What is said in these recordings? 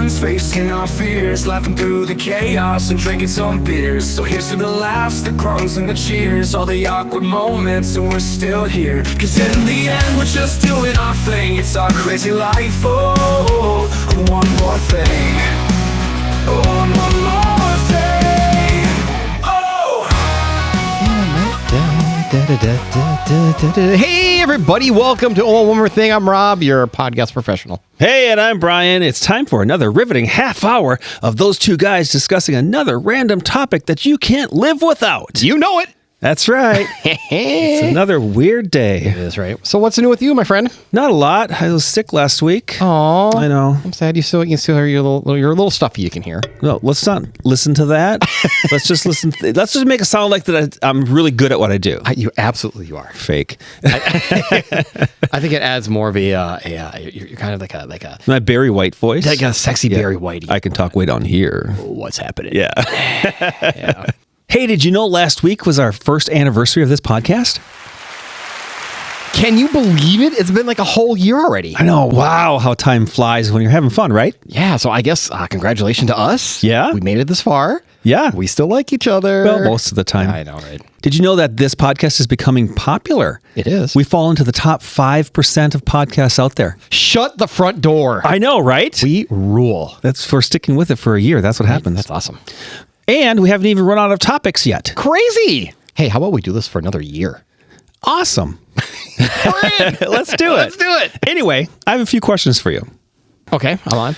ones facing our fears, laughing through the chaos and drinking some beers. So here's to the laughs, the groans and the cheers, all the awkward moments, and we're still here. Cause in the end we're just doing our thing. It's our crazy life, oh, one more thing. Oh, one more thing. Oh! Hey everybody, welcome to One More Thing. I'm Rob, your podcast professional. Hey, and I'm Brian. It's time for another riveting half hour of those two guys discussing another random topic that you can't live without. You know it. That's right. It's another weird day. It is, right? So what's new with you, my friend? Not a lot. I was sick last week. Oh, I know. I'm sad. You can still hear your little stuffy. You can hear. No, let's not listen to that. Let's just listen. Let's just make it sound like that I'm really good at what I do. You absolutely are. Fake. I think it adds more of you're kind of like a My Barry White voice. like a sexy Barry Whitey. I can talk way down here. What's happening? Yeah. Yeah. Hey, did you know last week was our first anniversary of this podcast? Can you believe it? It's been like a whole year already. I know. Wow, how time flies when you're having fun, right? Yeah. So I guess congratulations to us. Yeah. We made it this far. Yeah. We still like each other. Well, most of the time. I know, right? Did you know that this podcast is becoming popular? It is. We fall into the top 5% of podcasts out there. Shut the front door. I know, right? We rule. That's for sticking with it for a year. That's what happens. That's awesome. And we haven't even run out of topics yet. Crazy. Hey, how about we do this for another year? Awesome. Let's do it. Let's do it. Anyway, I have a few questions for you. Okay, I'm on.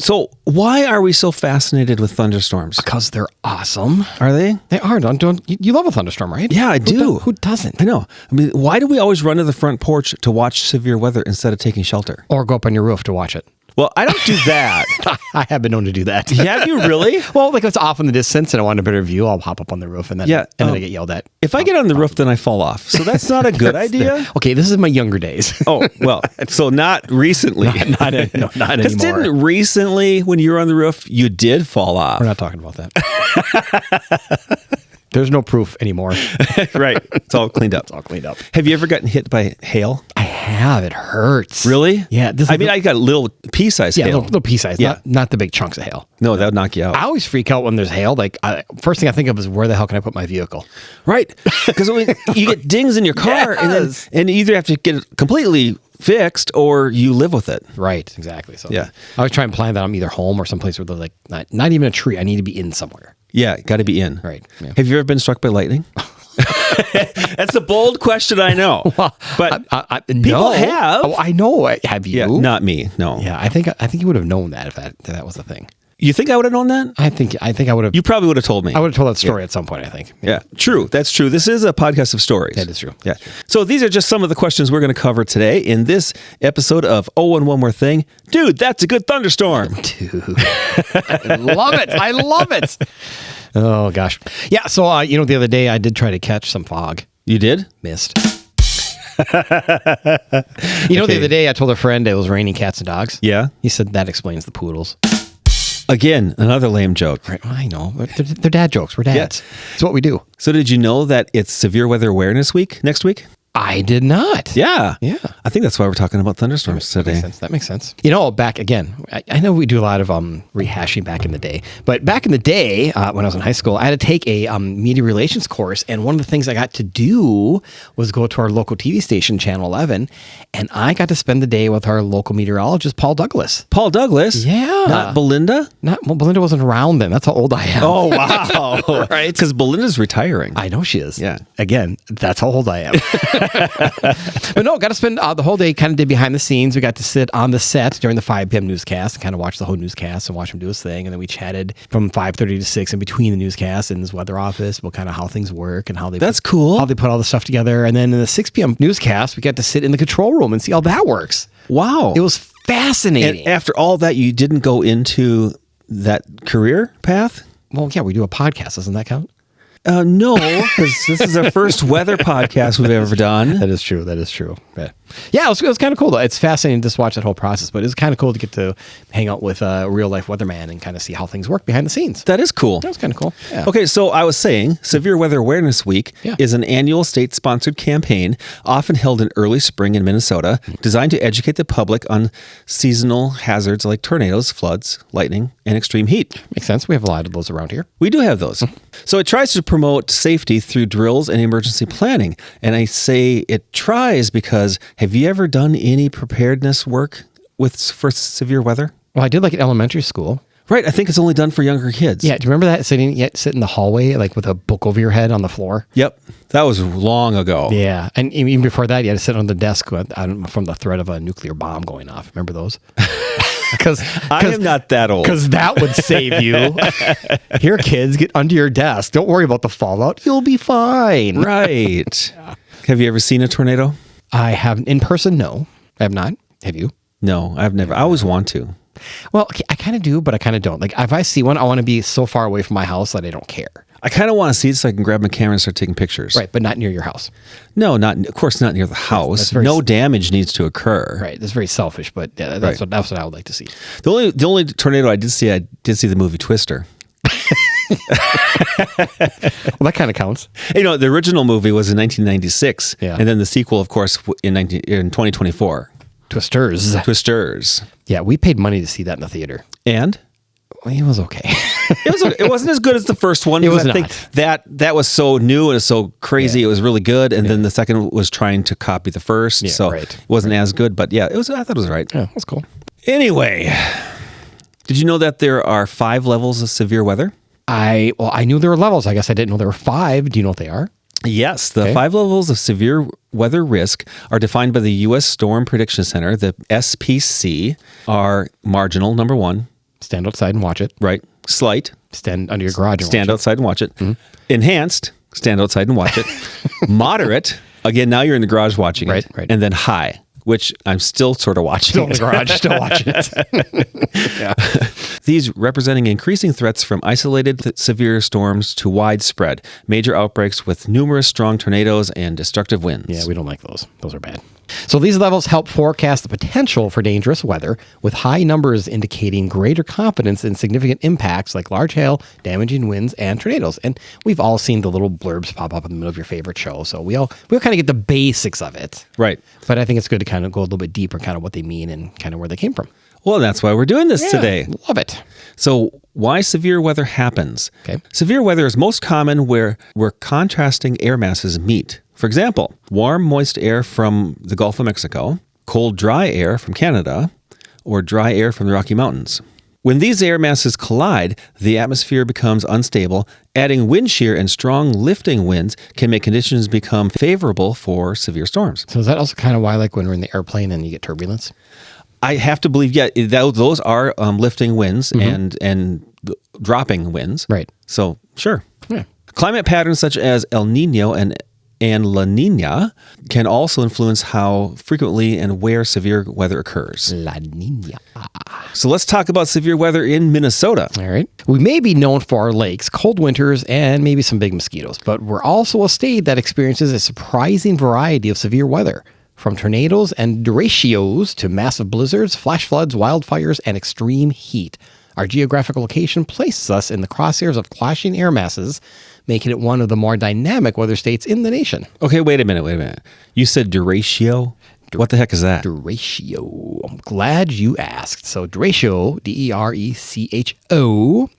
So, why are we so fascinated with thunderstorms? Because they're awesome. Are they? They are. Don't you love a thunderstorm, right? Yeah, I do. Who doesn't? I know. I mean, why do we always run to the front porch to watch severe weather instead of taking shelter? Or go up on your roof to watch it. Well, I don't do that. I have been known to do that. Have you really? Well, like if it's off in the distance and I want a better view, I'll hop up on the roof and then then I get yelled at. If I get on the roof, then I fall off. So that's not a good idea. Okay, this is my younger days. Oh, well, so not recently. not anymore. Because didn't recently, when you were on the roof, you did fall off. We're not talking about that. There's no proof anymore. Right. It's all cleaned up. It's all cleaned up. Have you ever gotten hit by hail? I have. It hurts. Really? Yeah. I got little pea-sized hail. Little pea-sized. Yeah. Not the big chunks of hail. No, that would knock you out. I always freak out when there's hail. Like, first thing I think of is where the hell can I put my vehicle? Right. Because you get dings in your car and you either have to get it completely fixed or you live with it. Right. Exactly. So yeah. I always try and plan that I'm either home or someplace where there's like not even a tree. I need to be in somewhere. Yeah, got to be in. Right. Yeah. Have you ever been struck by lightning? That's a bold question, I know. Well, but no. people have. Oh, I know. Have you? Yeah, not me. No. Yeah, I think you would have known that if that was a thing. You think I would have known that? I think I would have. You probably would have told me. I would have told that story at some point, I think. Yeah, true. That's true. This is a podcast of stories. That is true. Yeah. So these are just some of the questions we're going to cover today in this episode of Oh, and One More Thing. Dude, that's a good thunderstorm. Dude. I love it. I love it. Oh, gosh. Yeah, so, the other day I did try to catch some fog. You did? Missed. The other day I told a friend it was raining cats and dogs. Yeah. He said that explains the poodles. Again, another lame joke. Right. Well, I know. But they're dad jokes. We're dads. Yeah. It's what we do. So did you know that it's Severe Weather Awareness Week next week? I did not. Yeah. Yeah. I think that's why we're talking about thunderstorms today. That makes sense. Back again, I know we do a lot of rehashing back in the day, but back in the day, when I was in high school, I had to take a media relations course. And one of the things I got to do was go to our local TV station, Channel 11, and I got to spend the day with our local meteorologist, Paul Douglas. Paul Douglas? Yeah. Not Belinda? Belinda wasn't around then. That's how old I am. Oh, wow. Right. Because Belinda's retiring. I know she is. Yeah. Again, that's how old I am. But no, got to spend the whole day kind of did behind the scenes. We got to sit on the set during the 5 p.m. newscast and kind of watch the whole newscast and watch him do his thing. And then we chatted from 5:30 to 6 in between the newscast in his weather office about kind of how things work and how they That's cool. How they put all the stuff together. And then in the 6 p.m. newscast, we got to sit in the control room and see how that works. Wow. It was fascinating. And after all that, you didn't go into that career path? Well, yeah, we do a podcast. Doesn't that count? No, because this is our first weather podcast we've ever done. That is true. Yeah. Yeah, it was kind of cool though. It's fascinating to just watch that whole process, but it's kind of cool to get to hang out with a real life weatherman and kind of see how things work behind the scenes. That is cool. That was kind of cool. Yeah. Okay, so I was saying Severe Weather Awareness Week is an annual state-sponsored campaign often held in early spring in Minnesota, designed to educate the public on seasonal hazards like tornadoes, floods, lightning, and extreme heat. Makes sense. We have a lot of those around here. We do have those. So it tries to promote safety through drills and emergency planning. And I say it tries because have you ever done any preparedness work for severe weather? Well, I did like at elementary school. Right. I think it's only done for younger kids. Yeah. Do you remember that sit in the hallway, like with a book over your head on the floor? Yep. That was long ago. Yeah. And even before that, you had to sit on the desk from the threat of a nuclear bomb going off. Remember those? Because I am not that old. Because that would save you. Here, kids, get under your desk. Don't worry about the fallout. You'll be fine. Right. Yeah. Have you ever seen a tornado? I have in person. No, I have not. Have you? No, I've never. I always want to. Well, I kind of do, but I kind of don't. Like if I see one, I want to be so far away from my house that I don't care. I kind of want to see it so I can grab my camera and start taking pictures. Right, but not near your house. No, of course not near the house. No damage needs to occur. Right, that's very selfish, but yeah, that's what I would like to see. The only tornado I did see the movie Twister. Well, that kind of counts. The original movie was in 1996, and then the sequel, of course, in 2024. Twisters. Yeah, we paid money to see that in the theater. And? Well, it was okay. It wasn't as good as the first one. It was not. I think that was so new and so crazy. Yeah. It was really good. And then the second was trying to copy the first. Yeah, so it wasn't as good. But yeah, I thought it was right. Yeah, that's cool. Anyway, did you know that there are 5 levels of severe weather? I knew there were levels. I guess I didn't know there were 5. Do you know what they are? Yes, the 5 levels of severe weather risk are defined by the U.S. Storm Prediction Center. The SPC are marginal, number 1. Stand outside and watch it. Right. Slight. Stand under your garage and stand outside and watch it. Mm-hmm. Enhanced. Stand outside and watch it. Moderate. Again, now you're in the garage watching it. Right. And then high, which I'm still sort of watching. Still in the garage, still watching it. Yeah. These representing increasing threats from isolated severe storms to widespread major outbreaks with numerous strong tornadoes and destructive winds. Yeah, we don't like those. Those are bad. So these levels help forecast the potential for dangerous weather, with high numbers indicating greater confidence in significant impacts like large hail, damaging winds, and tornadoes. And we've all seen the little blurbs pop up in the middle of your favorite show, so we'll kind of get the basics of it. Right. But I think it's good to kind of go a little bit deeper, kind of what they mean and kind of where they came from. Well, that's why we're doing this today. Love it. So why severe weather happens? Okay. Severe weather is most common where contrasting air masses meet. For example, warm, moist air from the Gulf of Mexico, cold, dry air from Canada, or dry air from the Rocky Mountains. When these air masses collide, the atmosphere becomes unstable. Adding wind shear and strong lifting winds can make conditions become favorable for severe storms. So is that also kind of why, like when we're in the airplane and you get turbulence? I have to believe, those are lifting winds and dropping winds. Right. So, sure. Yeah. Climate patterns such as El Nino and La Nina can also influence how frequently and where severe weather occurs. La Nina. So let's talk about severe weather in Minnesota. All right. We may be known for our lakes, cold winters, and maybe some big mosquitoes, but we're also a state that experiences a surprising variety of severe weather. From tornadoes and derechos to massive blizzards, flash floods, wildfires, and extreme heat. Our geographic location places us in the crosshairs of clashing air masses, making it one of the more dynamic weather states in the nation. Okay, wait a minute. You said derecho? What the heck is that? Derecho. I'm glad you asked. So derecho, D-E-R-E-C-H-O,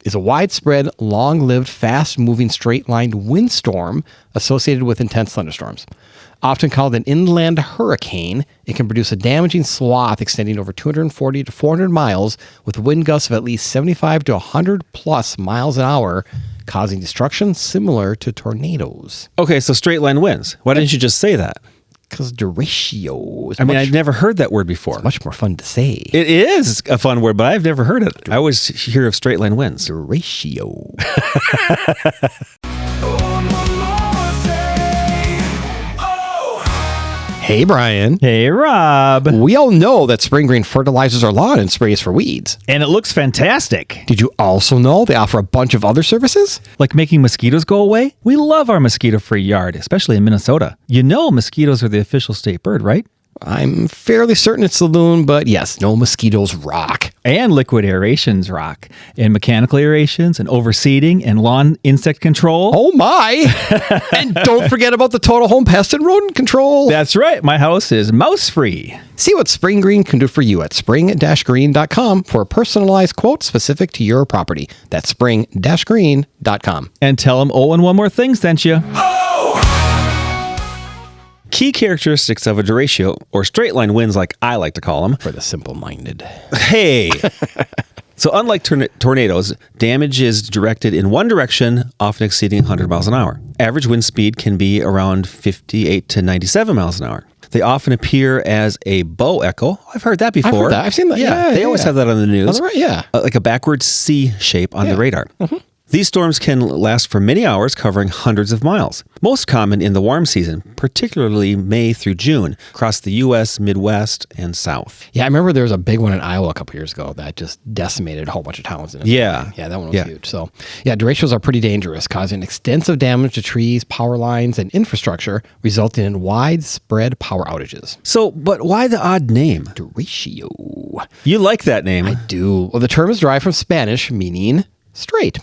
is a widespread, long-lived, fast-moving, straight-lined windstorm associated with intense thunderstorms. Often called an inland hurricane, it can produce a damaging swath extending over 240 to 400 miles with wind gusts of at least 75 to 100 plus miles an hour, causing destruction similar to tornadoes. Okay, so straight line winds. Why didn't you just say that? Because derecho is I'd never heard that word before. It's much more fun to say. It is a fun word, but I've never heard it. I always hear of straight line winds. Derecho. Hey, Brian. Hey, Rob. We all know that Spring Green fertilizes our lawn and sprays for weeds. And it looks fantastic. Did you also know they offer a bunch of other services? Like making mosquitoes go away? We love our mosquito-free yard, especially in Minnesota. You know mosquitoes are the official state bird, right? I'm fairly certain it's the loon, but yes, no mosquitoes rock. And liquid aerations rock. And mechanical aerations and overseeding and lawn insect control. Oh my! And don't forget about the total home pest and rodent control. That's right. My house is mouse free. See what Spring Green can do for you at spring-green.com for a personalized quote specific to your property. That's spring-green.com. And tell them and one more thing sent you. Key characteristics of a derecho, or straight line winds like I like to call them. For the simple-minded. Hey! So unlike tornadoes, damage is directed in one direction, often exceeding 100 miles an hour. Average wind speed can be around 58 to 97 miles an hour. They often appear as a bow echo. I've heard that before. I've heard that. I've seen that. Yeah, they always have that on the news. On the right, yeah. Like a backwards C shape on the radar. These storms can last for many hours, covering hundreds of miles. Most common in the warm season, particularly May through June, across the U.S., Midwest, and South. Yeah, I remember there was a big one in Iowa a couple years ago that just decimated a whole bunch of towns. Yeah. Yeah, that one was huge. So, yeah, derechos are pretty dangerous, causing extensive damage to trees, power lines, and infrastructure, resulting in widespread power outages. So, but why the odd name? Derecho. You like that name. I do. Well, the term is derived from Spanish, meaning straight.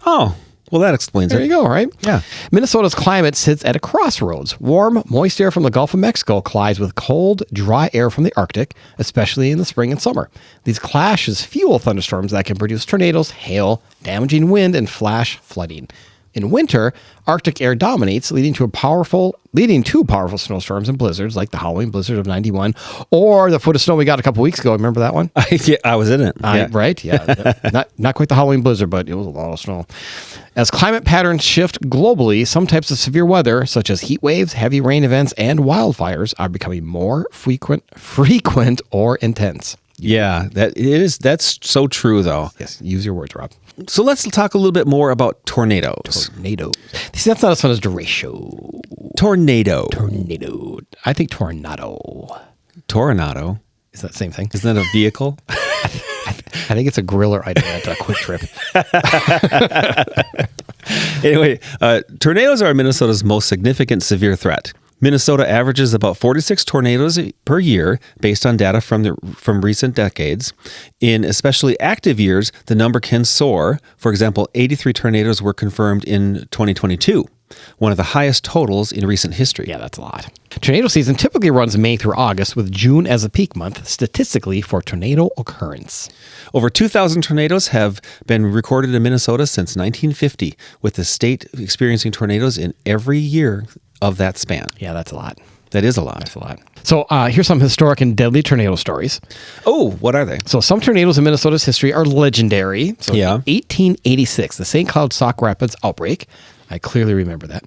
Oh, well, that explains There it. you go, right? Yeah. Minnesota's climate sits at a crossroads. Warm, moist air from the Gulf of Mexico collides with cold, dry air from the Arctic, especially in the spring and summer. These clashes fuel thunderstorms that can produce tornadoes, hail, damaging wind, and flash flooding. In winter, Arctic air dominates, leading to powerful snowstorms and blizzards like the Halloween blizzard of 91 or the foot of snow we got a couple weeks ago. Remember that one? Yeah, I was in it. Yeah. Right? Yeah. not quite the Halloween blizzard, but it was a lot of snow. As climate patterns shift globally, some types of severe weather, such as heat waves, heavy rain events, and wildfires, are becoming more frequent or intense. Yeah, that's so true, though. Yes, use your words, Rob. So let's talk a little bit more about tornadoes. Tornado. See, that's not as fun as derecho. Tornado. Tornado. I think tornado. Tornado. Is that the same thing? Isn't that a vehicle? I think it's a griller item at a Quick Trip. Anyway, tornadoes are Minnesota's most significant severe threat. Minnesota averages about 46 tornadoes per year based on data from recent decades. In especially active years, the number can soar. For example, 83 tornadoes were confirmed in 2022, one of the highest totals in recent history. Yeah, that's a lot. Tornado season typically runs May through August, with June as a peak month, statistically, for tornado occurrence. Over 2,000 tornadoes have been recorded in Minnesota since 1950, with the state experiencing tornadoes in every year of that span. Yeah, that's a lot. That is a lot. That's a lot. So here's some historic and deadly tornado stories. Oh, what are they? So some tornadoes in Minnesota's history are legendary. So Yeah. in 1886, the St. Cloud Sauk Rapids outbreak. I clearly remember that.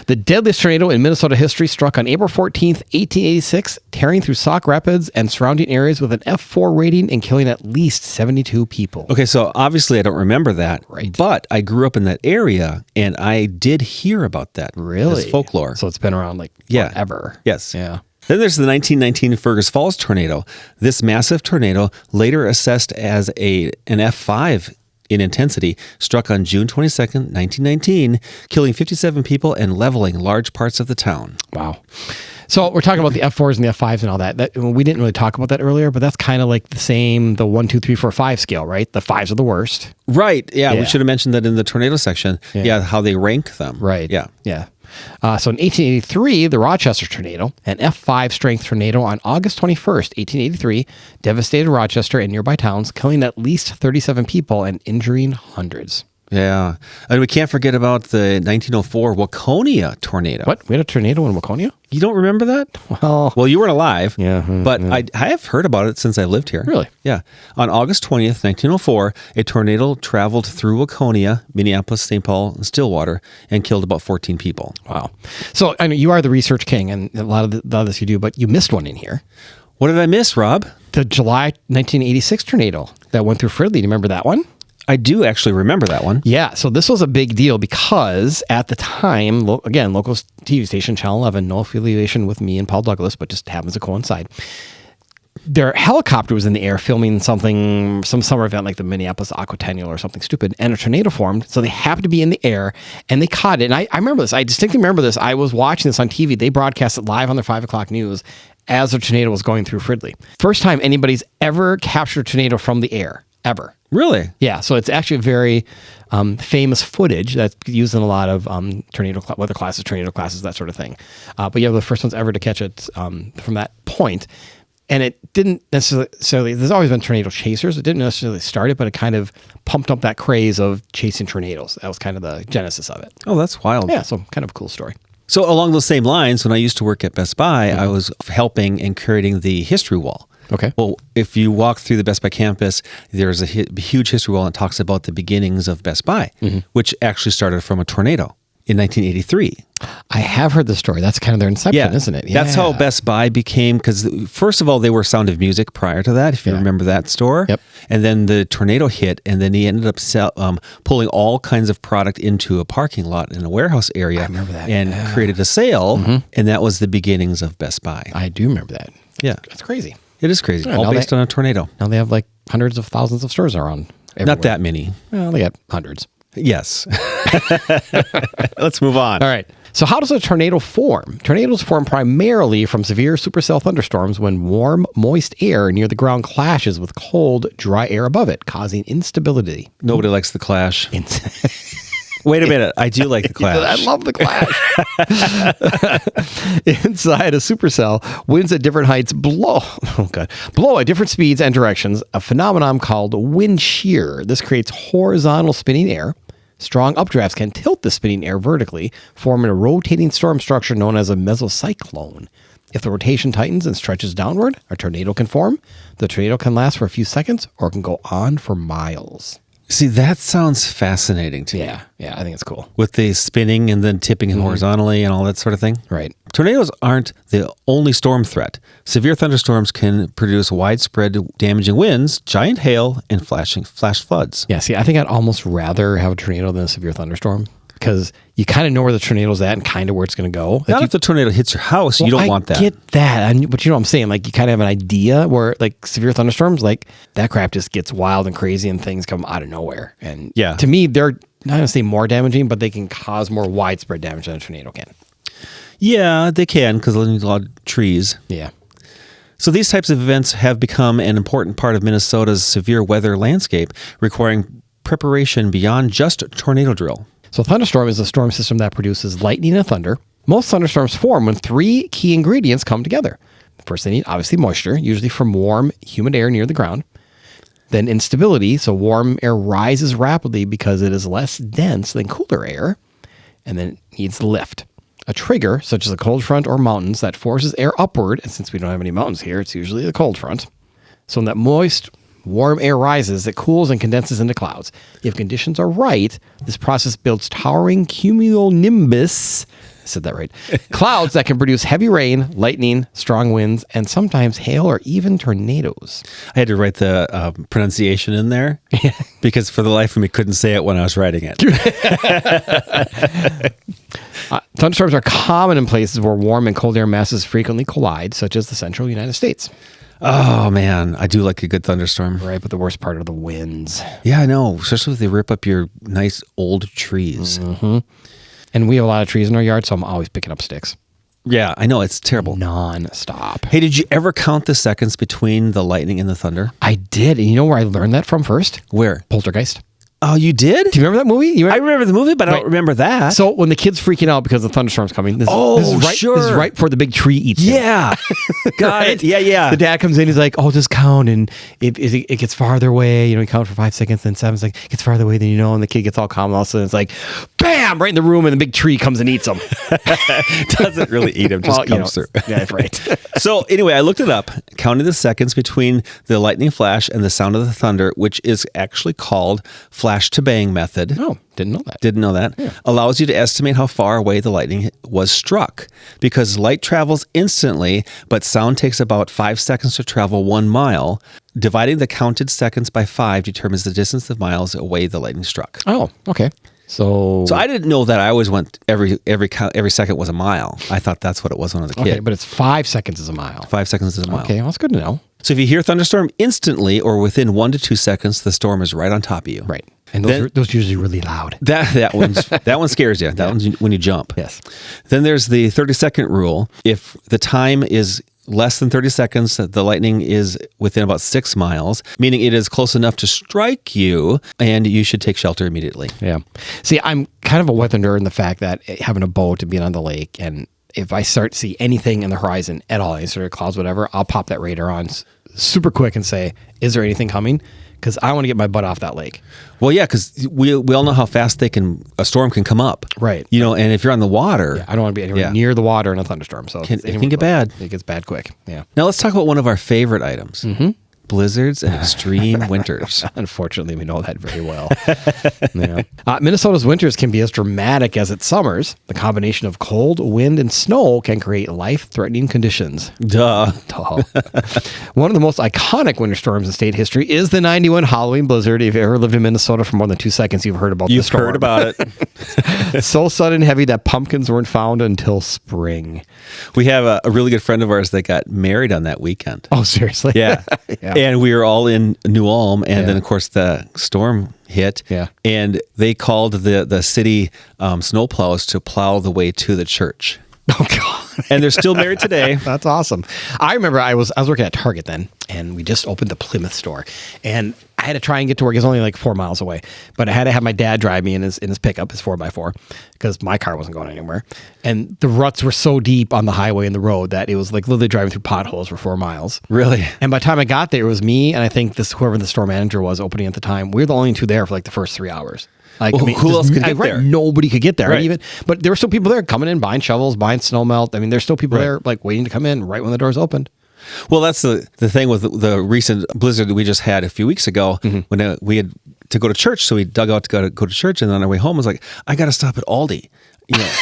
The deadliest tornado in Minnesota history struck on April 14th, 1886, tearing through Sauk Rapids and surrounding areas with an F4 rating and killing at least 72 people. Okay, so obviously I don't remember that. Right. But I grew up in that area and I did hear about that. Really? As folklore. So it's been around like Yeah. forever. Yes. Yeah. Then there's the 1919 Fergus Falls tornado. This massive tornado, later assessed as an F5 in intensity, struck on June 22nd, 1919, killing 57 people and leveling large parts of the town. Wow. So we're talking about the F4s and the F5s and all that. We didn't really talk about that earlier, but that's kind of like the 1, 2, 3, 4, 5 scale, right? The 5s are the worst. Right. Yeah, Yeah. we should have mentioned that in the tornado section. Yeah, how they rank them. Right. Yeah. Yeah. So in 1883, the Rochester tornado, an F5 strength tornado on August 21st, 1883, devastated Rochester and nearby towns, killing at least 37 people and injuring hundreds. Yeah. And we can't forget about the 1904 Waconia tornado. What? We had a tornado in Waconia? You don't remember that? Well, you weren't alive. Yeah, But I have heard about it since I lived here. Really? Yeah. On August 20th, 1904, a tornado traveled through Waconia, Minneapolis, St. Paul, and Stillwater, and killed about 14 people. wow. So I know you are the research king, and a lot of this you do, but you missed one in here. What did I miss, Rob? The July 1986 tornado that went through Fridley. Do you remember that one? I do actually remember that one. Yeah, so this was a big deal because at the time, again, local TV station, Channel 11, no affiliation with me and Paul Douglas, but just happens to coincide. Their helicopter was in the air filming some summer event like the Minneapolis Aquatennial or something stupid, and a tornado formed, so they happened to be in the air, and they caught it. And I remember this. I distinctly remember this. I was watching this on TV. They broadcast it live on their 5 o'clock news, as a tornado was going through Fridley. First time anybody's ever captured a tornado from the air, ever. Really? Yeah, so it's actually very famous footage that's used in a lot of tornado weather classes, tornado classes, that sort of thing. But you have the first ones ever to catch it from that point. And it didn't necessarily, there's always been tornado chasers. It didn't necessarily start it, but it kind of pumped up that craze of chasing tornadoes. That was kind of the genesis of it. Oh, that's wild. Yeah, so kind of a cool story. So along those same lines, when I used to work at Best Buy, I was helping and curating the history wall. Okay. Well, if you walk through the Best Buy campus, there's a huge history wall and it talks about the beginnings of Best Buy, which actually started from a tornado in 1983. I have heard the story. That's kind of their inception, isn't it? That's how Best Buy became, because first of all, they were Sound of Music prior to that, if you remember that store. Yep. And then the tornado hit, and then he ended up pulling all kinds of product into a parking lot in a warehouse area. I remember that. And created a sale, and that was the beginnings of Best Buy. I do remember that. Yeah. That's crazy. It is crazy. Yeah, all now based on a tornado. Now they have like hundreds of thousands of stores around everywhere. Not that many. Well, they got hundreds. Yes. Let's move on. All right. So how does a tornado form? Tornadoes form primarily from severe supercell thunderstorms when warm, moist air near the ground clashes with cold, dry air above it, causing instability. Nobody likes the clash. Wait a minute. I do like the clash. I love the clash. Inside a supercell, winds at different heights blow at different speeds and directions, a phenomenon called wind shear. This creates horizontal spinning air. Strong updrafts can tilt the spinning air vertically, forming a rotating storm structure known as a mesocyclone. If the rotation tightens and stretches downward, a tornado can form. The tornado can last for a few seconds or can go on for miles. See, that sounds fascinating to me. Yeah, I think it's cool. With the spinning and then tipping horizontally and all that sort of thing. Right. Tornadoes aren't the only storm threat. Severe thunderstorms can produce widespread damaging winds, giant hail, and flash floods. Yeah, see, I think I'd almost rather have a tornado than a severe thunderstorm because you kind of know where the tornado's at and kind of where it's going to go. Not if the tornado hits your house, you don't want that. I get that, but you know what I'm saying? Like, you kind of have an idea where, like, severe thunderstorms, like, that crap just gets wild and crazy and things come out of nowhere. And to me, they're not going to say more damaging, but they can cause more widespread damage than a tornado can. Yeah, they can because they need a lot of trees. Yeah. So these types of events have become an important part of Minnesota's severe weather landscape, requiring preparation beyond just a tornado drill. So a thunderstorm is a storm system that produces lightning and thunder. Most thunderstorms form when three key ingredients come together. First, they need, obviously, moisture, usually from warm, humid air near the ground. Then instability, so warm air rises rapidly because it is less dense than cooler air. And then it needs lift. A trigger, such as a cold front or mountains, that forces air upward. And since we don't have any mountains here, it's usually the cold front. So when that moist, warm air rises, it cools and condenses into clouds. If conditions are right, this process builds towering cumulonimbus, I said that right, clouds that can produce heavy rain, lightning, strong winds, and sometimes hail or even tornadoes. I had to write the pronunciation in there because for the life of me, couldn't say it when I was writing it. Thunderstorms are common in places where warm and cold air masses frequently collide, such as the central United States. Oh, man. I do like a good thunderstorm. Right, but the worst part are the winds. Yeah, I know. Especially if they rip up your nice old trees. Mm-hmm. And we have a lot of trees in our yard, so I'm always picking up sticks. Yeah, I know. It's terrible. Non-stop. Hey, did you ever count the seconds between the lightning and the thunder? I did. And you know where I learned that from first? Where? Poltergeist. Oh, you did? Do you remember that movie? I remember the movie, but I don't remember that. So when the kid's freaking out because the thunderstorm's coming, this is right before the big tree eats him. Yeah. Got it. Yeah. The dad comes in, he's like, oh, just count. And it gets farther away. You know, you count for 5 seconds, then 7 seconds. It gets farther away than you know. And the kid gets all calm. And all of a sudden it's like, bam, right in the room. And the big tree comes and eats him. Doesn't really eat him, just comes through. Yeah, right. So anyway, I looked it up, counted the seconds between the lightning flash and the sound of the thunder, which is actually called flash to bang method. Oh, didn't know that. Didn't know that. Yeah. Allows you to estimate how far away the lightning was struck because light travels instantly, but sound takes about 5 seconds to travel 1 mile. Dividing the counted seconds by 5 determines the distance of miles away the lightning struck. Oh, okay. So I didn't know that. I always went every second was a mile. I thought that's what it was when I was a kid. Okay, but it's 5 seconds is a mile. 5 seconds is a mile. Okay, well, that's good to know. So if you hear thunderstorm instantly or within 1 to 2 seconds, the storm is right on top of you. Right. And those are usually really loud. That one scares you. That one's when you jump. Yes. Then there's the 30-second rule. If the time is less than 30 seconds. The lightning is within about 6 miles, meaning it is close enough to strike you, and you should take shelter immediately. Yeah. See, I'm kind of a weather nerd in the fact that having a boat and being on the lake, and if I start to see anything in the horizon at all, any sort of clouds, whatever, I'll pop that radar on super quick and say, is there anything coming? Because I want to get my butt off that lake. Well, yeah, because we all know how fast a storm can come up. Right. You know, and if you're on the water. Yeah, I don't want to be anywhere near the water in a thunderstorm. So it can get bad. It gets bad quick. Yeah. Now let's talk about one of our favorite items. Blizzards and extreme winters. Unfortunately, we know that very well. Yeah. Minnesota's winters can be as dramatic as its summers. The combination of cold, wind, and snow can create life-threatening conditions. Duh. One of the most iconic winter storms in state history is the 91 Halloween blizzard. If you ever lived in Minnesota for more than 2 seconds, you've heard about this storm. You've heard about it. So sudden and heavy that pumpkins weren't found until spring. We have a really good friend of ours that got married on that weekend. Oh, seriously? Yeah. Yeah. And we were all in New Ulm, and then, of course, the storm hit. Yeah. And they called the city snowplows to plow the way to the church. Oh, God. And they're still married today. That's awesome. I remember I was working at Target then, and we just opened the Plymouth store, and I had to try and get to work. It's only like 4 miles away, but I had to have my dad drive me in his pickup, his 4x4, because my car wasn't going anywhere. And the ruts were so deep on the highway and the road that it was like literally driving through potholes for 4 miles. Really? And by the time I got there, it was me and I think whoever the store manager was opening at the time. We were the only two there for like the first 3 hours. Like, well, who else could get there? Nobody could get there. Right. But there were still people there coming in, buying shovels, buying snow melt. I mean, there's still people there like waiting to come in right when the doors opened. Well, that's the thing with the recent blizzard that we just had a few weeks ago when we had to go to church. So we dug out to go to church, and on our way home, I was like, I got to stop at Aldi. You know,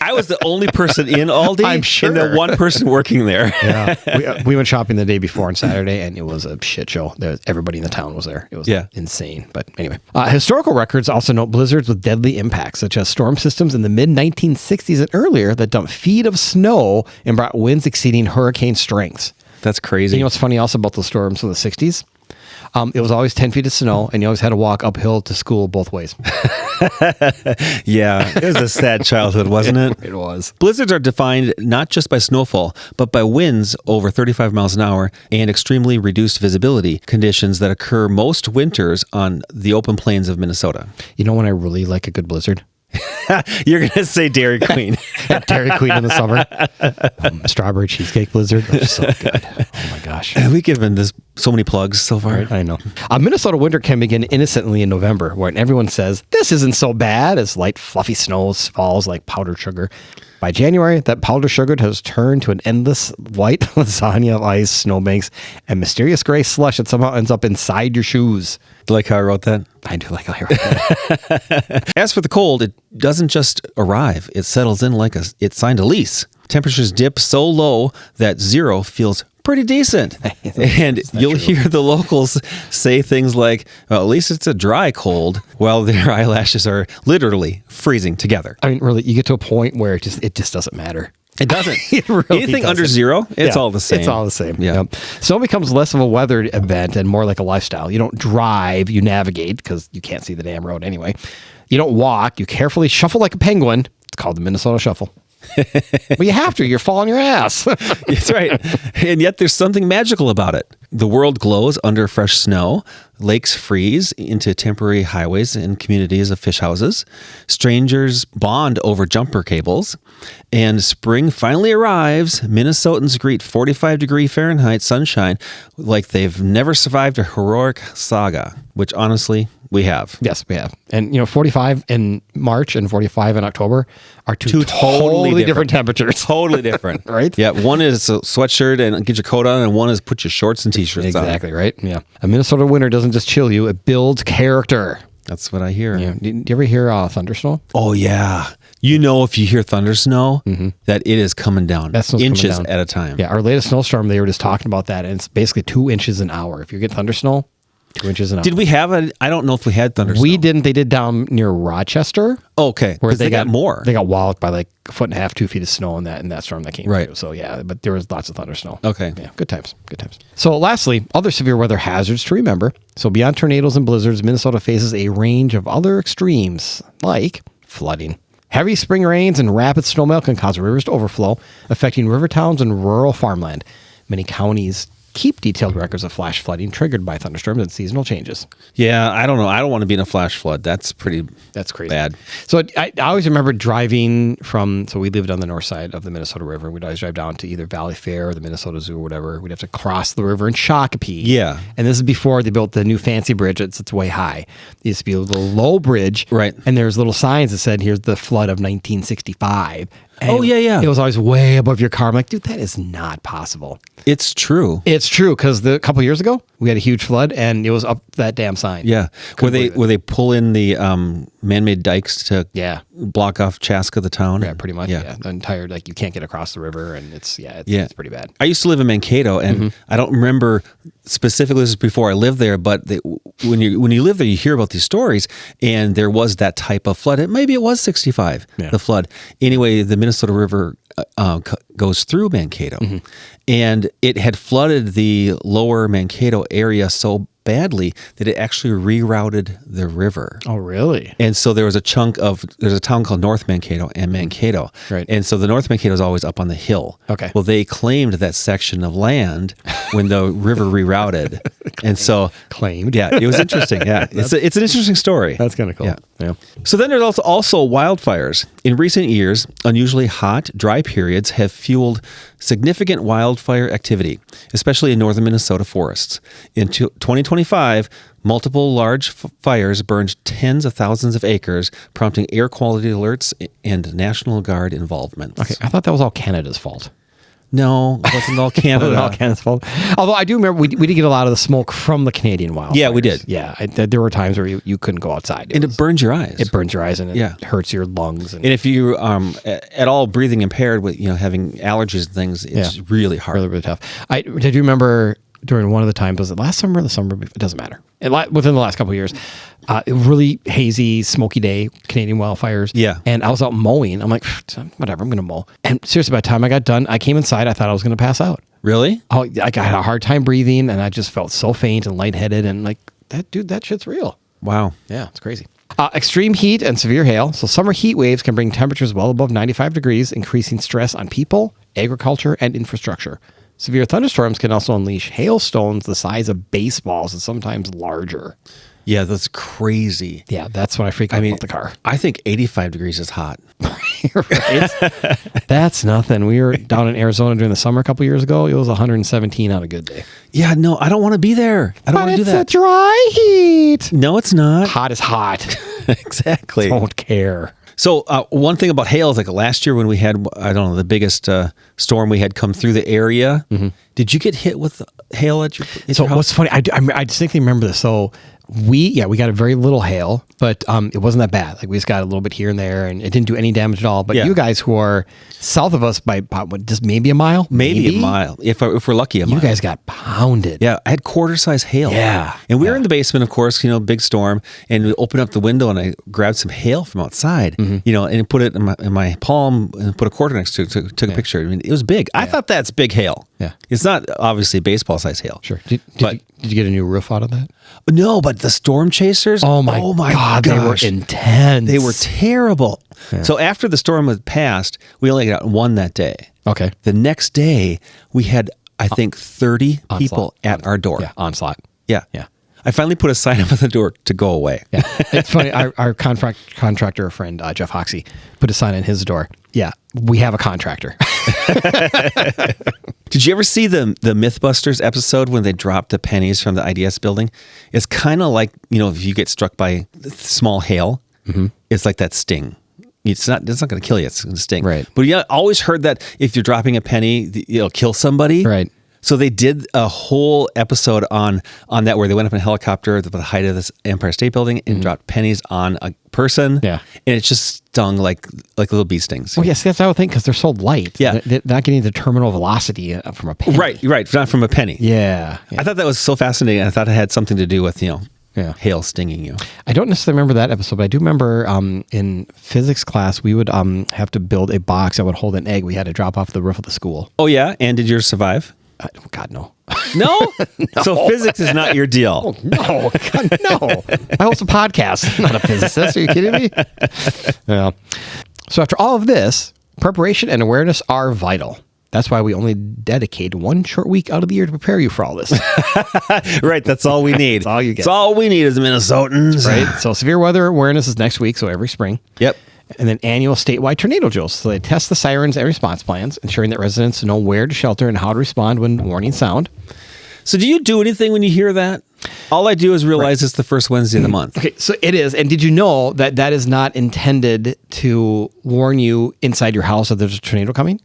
I was the only person in Aldi. I'm sure. And the one person working there. Yeah, we went shopping the day before on Saturday, and it was a shit show. Everybody in the town was there. It was insane. But anyway, historical records also note blizzards with deadly impacts, such as storm systems in the mid-1960s and earlier that dumped feet of snow and brought winds exceeding hurricane strengths. That's crazy. And you know what's funny also about those storms in the 60s? It was always 10 feet of snow, and you always had to walk uphill to school both ways. Yeah, it was a sad childhood, wasn't it? It was. Blizzards are defined not just by snowfall, but by winds over 35 miles an hour and extremely reduced visibility conditions that occur most winters on the open plains of Minnesota. You know when I really like a good blizzard? You're going to say Dairy Queen. Dairy Queen in the summer. Strawberry cheesecake blizzard. They're so good. Oh my gosh. We've given this so many plugs so far. Right, I know. A Minnesota winter can begin innocently in November, when everyone says, this isn't so bad, as light, fluffy snow falls like powdered sugar. By January, that powdered sugar has turned to an endless white lasagna of ice, snowbanks, and mysterious gray slush that somehow ends up inside your shoes. Do you like how I wrote that? I do like how I wrote that. As for the cold, it doesn't just arrive. It settles in like it signed a lease. Temperatures dip so low that 0 feels pretty decent. And you'll hear the locals say things like, well, at least it's a dry cold, while their eyelashes are literally freezing together. I mean, really, you get to a point where it just doesn't matter. It doesn't. It really Anything under doesn't. 0, it's all the same. It's all the same. Yeah. Yep. Snow becomes less of a weather event and more like a lifestyle. You don't drive, you navigate because you can't see the damn road anyway. You don't walk, you carefully shuffle like a penguin. It's called the Minnesota Shuffle. But you have to. You're falling your ass. That's right. And yet there's something magical about it. The world glows under fresh snow. Lakes freeze into temporary highways and communities of fish houses. Strangers bond over jumper cables. And spring finally arrives. Minnesotans greet 45-degree Fahrenheit sunshine like they've never survived a heroic saga, which honestly, we have. Yes, we have. And, 45 in March and 45 in October are two totally different temperatures. Totally different. Right? Yeah, one is a sweatshirt and get your coat on, and one is put your shorts and t-shirts on. Exactly, right? Yeah. A Minnesota winter doesn't just chill you, it builds character. That's what I hear. Yeah. Do you ever hear Thunderstorm? Oh, yeah. If you hear thunder snow, that it is coming down inches at a time. Yeah, our latest snowstorm, they were just talking about that, and it's basically 2 inches an hour. If you get thunder snow, 2 inches an hour. Did we have I don't know if we had thunder snow. We didn't. They did down near Rochester. Okay, where they got more. They got walloped by like 1.5 feet, 2 feet of snow in that storm that came right through. So yeah, but there was lots of thunder snow. Okay. Yeah, good times. So lastly, other severe weather hazards to remember. So beyond tornadoes and blizzards, Minnesota faces a range of other extremes like flooding, Heavy spring rains and rapid snowmelt can cause rivers to overflow, affecting river towns and rural farmland. Many counties keep detailed records of flash flooding triggered by thunderstorms and seasonal changes. Yeah, I don't know. I don't want to be in a flash flood. That's pretty That's crazy. bad. So I always remember driving so we lived on the north side of the Minnesota River. We'd always drive down to either Valley Fair or the Minnesota Zoo or whatever. We'd have to cross the river in Shakopee. Yeah. And this is before they built the new fancy bridge. It's way high. It used to be a little low bridge. Right. And there's little signs that said, here's the flood of 1965. And Oh, yeah. It was always way above your car. I'm like, dude, that is not possible. It's true. It's true, because a couple years ago, we had a huge flood, and it was up that damn sign. Yeah. Where they pull in the man-made dikes to Yeah. block off Chaska, the town. Yeah, pretty much. Yeah. The entire, you can't get across the river, and it's pretty bad. I used to live in Mankato, and I don't remember specifically, this is before I lived there, but when you live there, you hear about these stories, and there was that type of flood. Maybe it was 65, the flood. Anyway, the Minnesota River goes through Mankato, and it had flooded the lower Mankato area so badly that it actually rerouted the river. Oh, really? And so there's a town called North Mankato and Mankato. Right. And so the North Mankato is always up on the hill. Okay. Well, they claimed that section of land when the river rerouted. And so Claimed. Yeah, it was interesting. Yeah. It's an interesting story. That's kind of cool. Yeah. So then there's also wildfires. In recent years, unusually hot, dry periods have fueled significant wildfire activity, especially in northern Minnesota forests. In 2025, multiple large fires burned tens of thousands of acres, prompting air quality alerts and National Guard involvement. Okay. I thought that was all Canada's fault. No, it wasn't all Canada. All Canada's fault. Although I do remember we did get a lot of the smoke from the Canadian wildfires. Yeah, we did. Yeah. There were times where you couldn't go outside. It burns your eyes. It burns your eyes, and it hurts your lungs. And if you at all breathing impaired with having allergies and things, it's really hard. Really, really tough. Did you remember during one of the times, was it last summer or the summer before? It doesn't matter. Within the last couple of years, really hazy, smoky day, Canadian wildfires. Yeah. And I was out mowing. I'm like, whatever, I'm going to mow. And seriously, by the time I got done, I came inside, I thought I was going to pass out. Really? Oh, I had a hard time breathing, and I just felt so faint and lightheaded, and like, that shit's real. Wow. Yeah, it's crazy. Extreme heat and severe hail. So summer heat waves can bring temperatures well above 95 degrees, increasing stress on people, agriculture, and infrastructure. Severe thunderstorms can also unleash hailstones the size of baseballs and sometimes larger. Yeah, that's crazy. Yeah, that's when I freak out about the car. I think 85 degrees is hot. Right? That's nothing. We were down in Arizona during the summer a couple years ago. It was 117 on a good day. Yeah, no, I don't want to be there. I don't want to do that. It's a dry heat. No, it's not. Hot is hot. Exactly. Don't care. So one thing about hail is like last year when we had, I don't know, the biggest storm we had come through the area. Did you get hit with hail at your house? What's funny, I distinctly remember this. So we got a very little hail, but it wasn't that bad. Like we just got a little bit here and there, and it didn't do any damage at all. But you guys who are south of us by just maybe a mile? Maybe a mile. If we're lucky, a mile. You guys got pounded. Yeah, I had quarter-size hail. Yeah. And we were in the basement, of course, big storm, and we opened up the window and I grabbed some hail from outside, and put it in my palm and put a quarter next to it, took a picture. I mean, it was big. I thought that's big hail. Yeah. It's not obviously baseball-size hail. Sure. Did you get a new roof out of that? No, but the storm chasers, Oh my God, gosh. they were intense. They were terrible. Yeah. So after the storm had passed, we only got one that day. Okay. The next day, we had, I think, 30 people at our door. Yeah, onslaught. Yeah. Yeah. I finally put a sign up on the door to go away. Yeah. It's funny. Our contractor friend, Jeff Hoxie, put a sign on his door. Yeah, we have a contractor. Did you ever see the Mythbusters episode when they dropped the pennies from the IDS building? It's kind of like, if you get struck by small hail, it's like that sting. It's not going to kill you. It's going to sting. Right. But I always heard that if you're dropping a penny, it'll kill somebody. Right. So they did a whole episode on that where they went up in a helicopter at the height of this Empire State Building and dropped pennies on a person. Yeah. And it just stung like little bee stings. Well, yes, that's what I would think, because they're so light. Yeah. They're not getting the terminal velocity from a penny. Right. Not from a penny. Yeah. I thought that was so fascinating. I thought it had something to do with, hail stinging you. I don't necessarily remember that episode, but I do remember in physics class, we would have to build a box that would hold an egg. We had to drop off the roof of the school. Oh, yeah? And did yours survive? God, no. No? So physics is not your deal. No, God, no. I host a podcast. I'm not a physicist. Are you kidding me? Yeah. So after all of this, preparation and awareness are vital. That's why we only dedicate one short week out of the year to prepare you for all this. Right. That's all we need. That's all you get. That's all we need as Minnesotans. Right? So severe weather awareness is next week, so every spring. Yep. And then annual statewide tornado drills. So they test the sirens and response plans, ensuring that residents know where to shelter and how to respond when warnings sound. So do you do anything when you hear that? All I do is realize it's the first Wednesday of the month. Okay, so it is. And did you know that that is not intended to warn you inside your house that there's a tornado coming?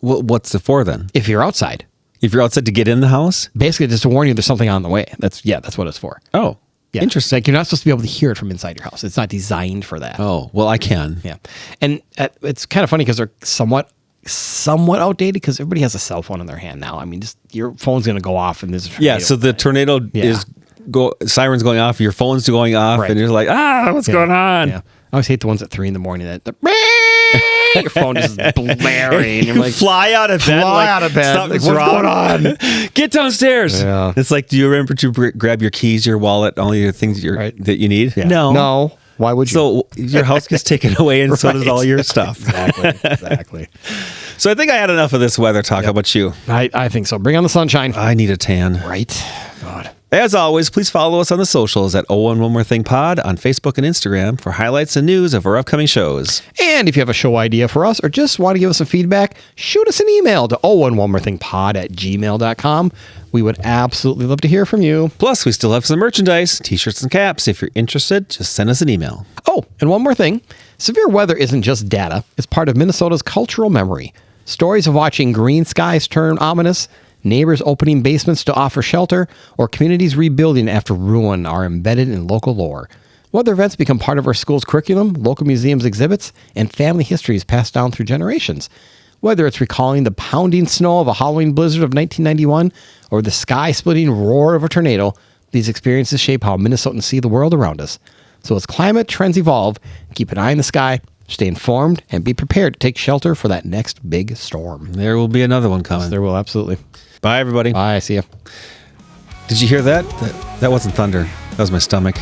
What's it for then? If you're outside. If you're outside to get in the house? Basically, just to warn you there's something on the way. That's what it's for. Oh, Yeah. interesting. Like you're not supposed to be able to hear it from inside your house. It's not designed for that. Oh, well, I can. Yeah. And it's kind of funny because they're somewhat outdated because everybody has a cell phone in their hand now. I mean, just your phone's going to go off and there's a tornado. Yeah, so the tornado is sirens going off, your phone's going off, Right. and you're like, what's going on? Yeah. I always hate the ones at 3 a.m. that your phone is blaring. You're You like, fly out of bed. fly out of bed. Something's Like, what's wrong. going on? Get downstairs. Yeah. It's like, do you remember to grab your keys, your wallet, all your things that you need? Yeah. No. No. Why would you? So your house gets taken away, and so does all your stuff. Exactly. So I think I had enough of this weather talk. How about you? I think so. Bring on the sunshine. I need a tan. Right. God. As always, please follow us on the socials at Oh and One More Thing Pod on Facebook and Instagram for highlights and news of our upcoming shows. And if you have a show idea for us or just want to give us some feedback, shoot us an email to ohandOneMoreThingPod@gmail.com. We would absolutely love to hear from you. Plus, we still have some merchandise, t-shirts and caps. If you're interested, just send us an email. Oh, and one more thing. Severe weather isn't just data. It's part of Minnesota's cultural memory. Stories of watching green skies turn ominous, neighbors opening basements to offer shelter, or communities rebuilding after ruin are embedded in local lore. Weather events become part of our school's curriculum, local museums' exhibits, and family histories passed down through generations. Whether it's recalling the pounding snow of a Halloween blizzard of 1991 or the sky-splitting roar of a tornado, these experiences shape how Minnesotans see the world around us. So as climate trends evolve, keep an eye in the sky, stay informed, and be prepared to take shelter for that next big storm. There will be another one coming. There will, absolutely. Bye, everybody. Bye, see ya. Did you hear that? That wasn't thunder. That was my stomach.